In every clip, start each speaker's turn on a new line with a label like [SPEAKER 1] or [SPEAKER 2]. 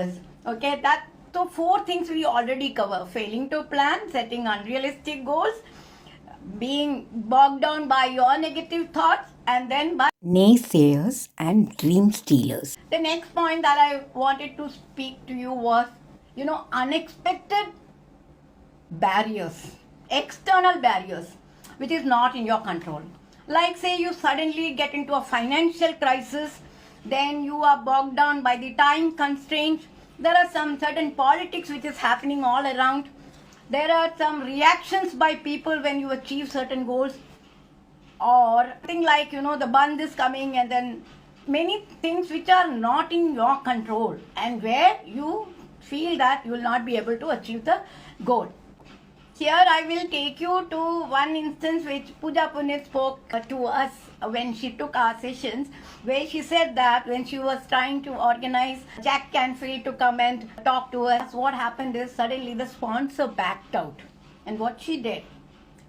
[SPEAKER 1] Okay, so 4 things we already cover: failing to plan, setting unrealistic goals, being bogged down by your negative thoughts, and then by
[SPEAKER 2] naysayers and dream stealers.
[SPEAKER 1] the next point that I wanted to speak to you was, unexpected barriers, external barriers, which is not in your control. Like, say, you suddenly get into a financial crisis, then you are bogged down by the time constraints. There are some certain politics which is happening all around. There are some reactions by people when you achieve certain goals, or thing like, the band is coming, and then many things which are not in your control, and where you feel that you will not be able to achieve the goal. Here I will take you to one instance which Pooja Puneet spoke to us when she took our sessions, where she said that when she was trying to organize Jack Canfield to come and talk to us, what happened is suddenly the sponsor backed out. And what she did,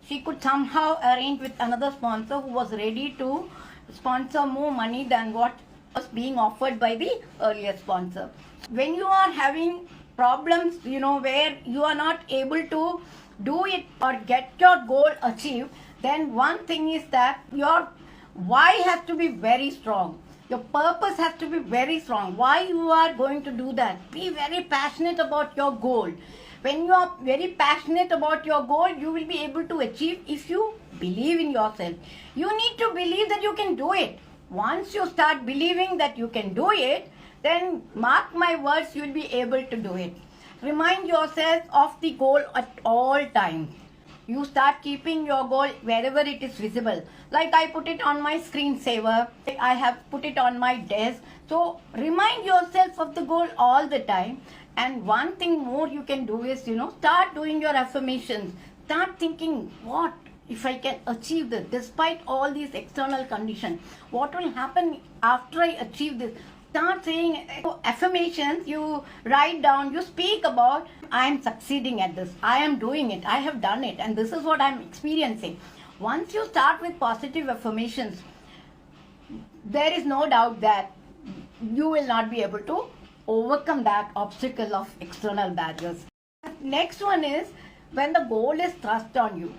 [SPEAKER 1] she could somehow arrange with another sponsor who was ready to sponsor more money than what was being offered by the earlier sponsor. When you are having problems, where you are not able to do it or get your goal achieved, then one thing is that your why has to be very strong. Your purpose has to be very strong. Why you are going to do that? Be very passionate about your goal. When you are very passionate about your goal, you will be able to achieve if you believe in yourself. You need to believe that you can do it. Once you start believing that you can do it, then mark my words, you will be able to do it. Remind yourself of the goal at all times. You start keeping your goal wherever it is visible. Like I put it on my screensaver, I have put it on my desk. So remind yourself of the goal all the time. And one thing more you can do is, start doing your affirmations. Start thinking, what if I can achieve this despite all these external conditions? What will happen after I achieve this? Start saying affirmations, you write down, you speak about, I am succeeding at this, I am doing it, I have done it, and this is what I am experiencing. Once you start with positive affirmations, there is no doubt that you will not be able to overcome that obstacle of external barriers. Next one is when the goal is thrust on you.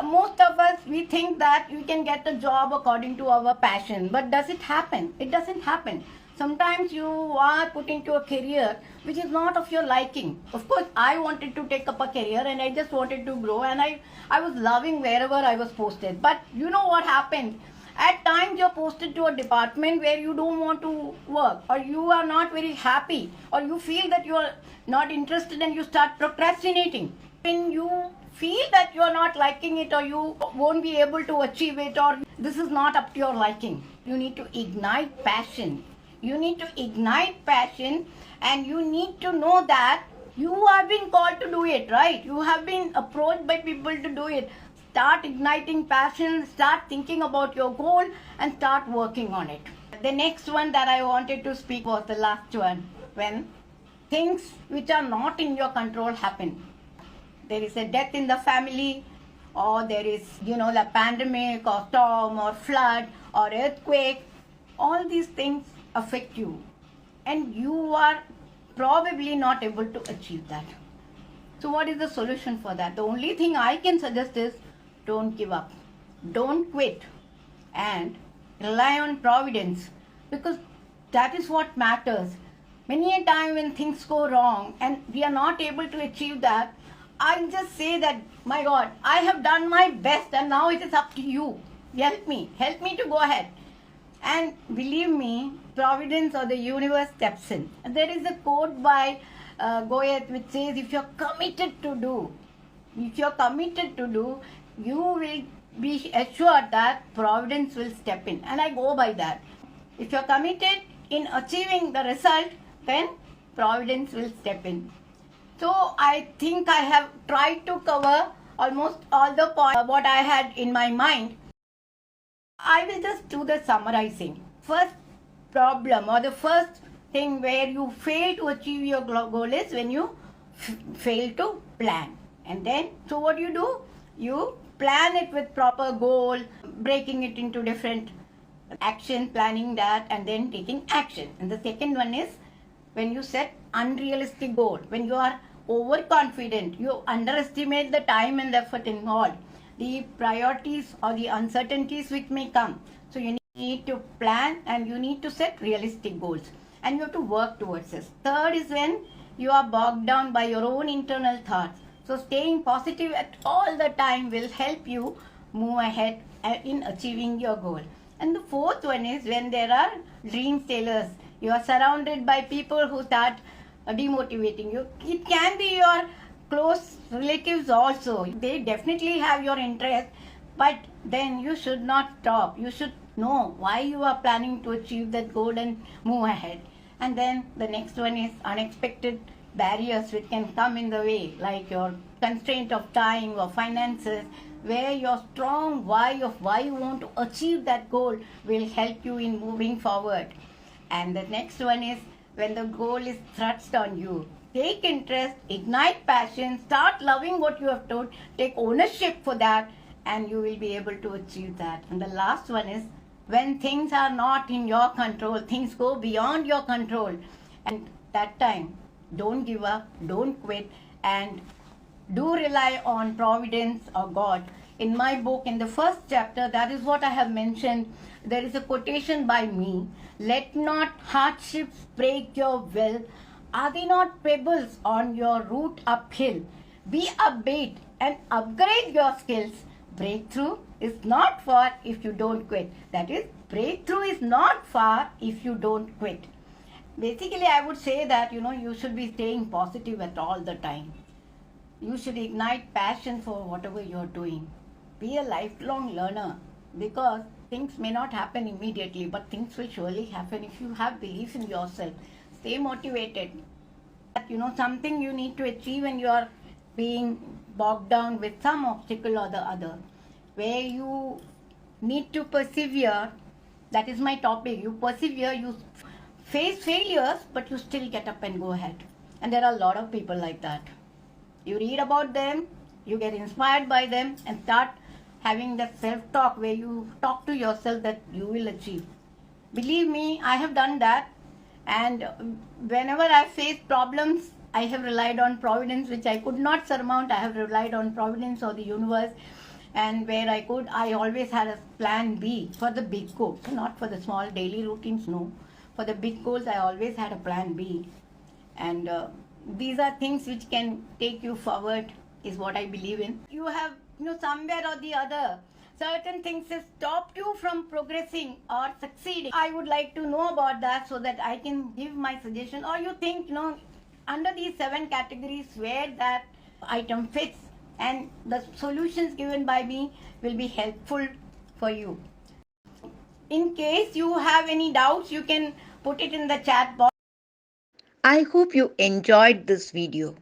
[SPEAKER 1] Most of us, we think that we can get a job according to our passion, but does it happen? It doesn't happen. Sometimes you are put into a career which is not of your liking. Of course, I wanted to take up a career and I just wanted to grow, and I was loving wherever I was posted. But you know what happened? At times you're posted to a department where you don't want to work, or you are not very happy, or you feel that you are not interested and you start procrastinating. When you feel that you are not liking it, or you won't be able to achieve it, or this is not up to your liking, you need to ignite passion. You need to ignite passion, and you need to know that you have been called to do it, right? You have been approached by people to do it. Start igniting passion, start thinking about your goal, and start working on it. The next one that I wanted to speak was the last one. When things which are not in your control happen, there is a death in the family, or there is, the pandemic, or storm, or flood, or earthquake, all these things affect you, and you are probably not able to achieve that. So what is the solution for that? The only thing I can suggest is don't give up, don't quit, and rely on providence, because that is what matters. Many a time when things go wrong and we are not able to achieve that, I just say that, my God, I have done my best and now it is up to you. Help me to go ahead. And believe me, providence or the universe steps in. And there is a quote by Goethe which says, if you're committed to do, you will be assured that providence will step in. And I go by that. If you're committed in achieving the result, then providence will step in. So I think I have tried to cover almost all the points what I had in my mind. I will just do the summarizing. First problem, or the first thing where you fail to achieve your goal is when you fail to plan. And then, so what do? You plan it with proper goal, breaking it into different action, planning that, and then taking action. And the second one is when you set unrealistic goal, when you are overconfident, you underestimate the time and effort involved, the priorities or the uncertainties which may come. So you need to plan and you need to set realistic goals and you have to work towards this. Third is when you are bogged down by your own internal thoughts. So staying positive at all the time will help you move ahead in achieving your goal. And the fourth one is when there are dream stealers. You are surrounded by people who start demotivating you. It can be your close relatives also. They definitely have your interest, but then you should not stop. You should know why you are planning to achieve that goal and move ahead. And then the next one is unexpected barriers which can come in the way, like your constraint of time or finances, where your strong why of why you want to achieve that goal will help you in moving forward. And the next one is when the goal is thrust on you. Take interest, ignite passion, start loving what you have done, take ownership for that, and you will be able to achieve that. And the last one is when things are not in your control, things go beyond your control. And that time, don't give up, don't quit, and do rely on providence or God. In my book, in the first chapter, that is what I have mentioned. There is a quotation by me: let not hardships break your will. Are they not pebbles on your route uphill? Be a bait and upgrade your skills. Breakthrough is not far if you don't quit. That is, breakthrough is not far if you don't quit. Basically, I would say that, you should be staying positive at all the time. You should ignite passion for whatever you're doing. Be a lifelong learner, because things may not happen immediately, but things will surely happen if you have belief in yourself. Stay motivated. Something you need to achieve and you are being bogged down with some obstacle or the other, where you need to persevere. That is my topic. You persevere, you face failures, but you still get up and go ahead. And there are a lot of people like that. You read about them, you get inspired by them, and start having that self-talk where you talk to yourself that you will achieve. Believe me, I have done that. And whenever I face problems, I have relied on providence, which I could not surmount. I have relied on providence or the universe. And where I could, I always had a plan B for the big goals, not for the small daily routines, no. For the big goals, I always had a plan B. And these are things which can take you forward, is what I believe in. You have, somewhere or the other, certain things have stopped you from progressing or succeeding. I would like to know about that so that I can give my suggestion. Or you think, under these 7 categories where that item fits, and the solutions given by me will be helpful for you. In case you have any doubts, you can put it in the chat box.
[SPEAKER 2] I hope you enjoyed this video.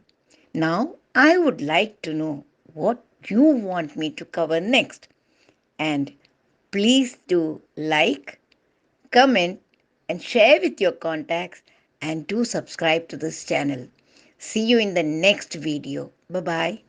[SPEAKER 2] Now, I would like to know what you want me to cover next. And please do like, comment, and share with your contacts, and do subscribe to this channel. See you in the next video. Bye-bye.